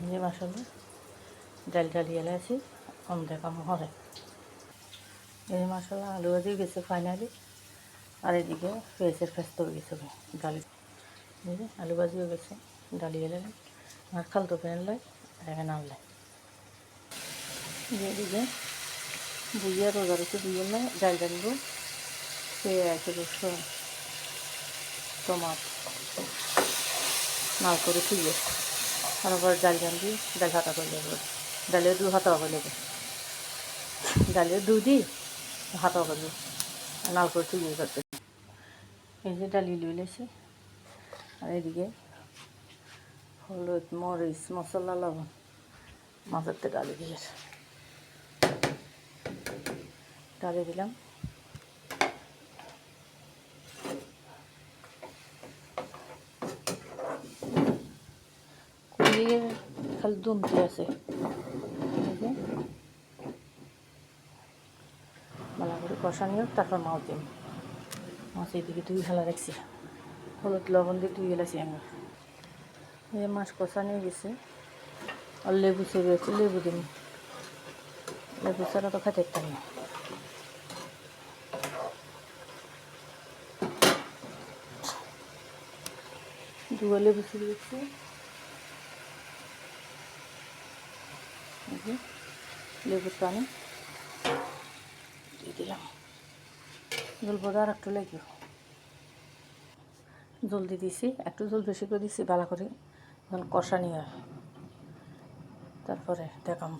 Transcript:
যে মশলা ডাল ডালিয়ে আছে কম দেখানো হবে। এই মশলা আলু ভাজি গেছে ফাইনালি, আর এদিকে পেঁয়াজের ফেস্ত হয়ে গেছে ডালি। এই যে আলু ভাজিও গেছে, ডালিয়ে এলেন আর খালতো ফেনলাই এখানে আনলাই। যে এদিকে বুঝিয়ে রোজা রেখে বুঝিয়ে নেয় ডাল ডালবো, পেঁয়াজ রসুন টমাট নাল করে থুয়ে তারপর ডাল জানবি, ডাল হাতা করে দেবো, ডালের দু হাতা করে দেবো, ডালের দু দিই হাতা করবো নাল করে থুয়ে করতে। এই যে ডালি লইলেছি, আর এদিকে হলুদ মরিচ মশলা লবণ মাছের ডালি দিয়ে ডালি দিলাম। কুড়িয়ে খালি দুমতে আছে, ভালো করে কষা নিয়ে তারপর মাছ দিন। মাছ এইদিকে ধুই ফেলা রাখছি, হলুদ লবণ দিয়ে ধুয়ে গেলাছি আমি। এই মাছ কষা নিয়ে গেছে, আর লেবু ছেড়ে আছে, লেবু দিন, লেবু ছাড়া তো খেতে পারি না। দুয়া লেবু ছেড়ে দিচ্ছি, লেবুর পানি দিয়ে দিলাম। জল বোধ আর একটু লেগে জল দিয়ে দিয়েছি, একটু জল বেশি করে দিচ্ছি ভালো করে, যখন কষা নিয়ে তারপরে দেখাম।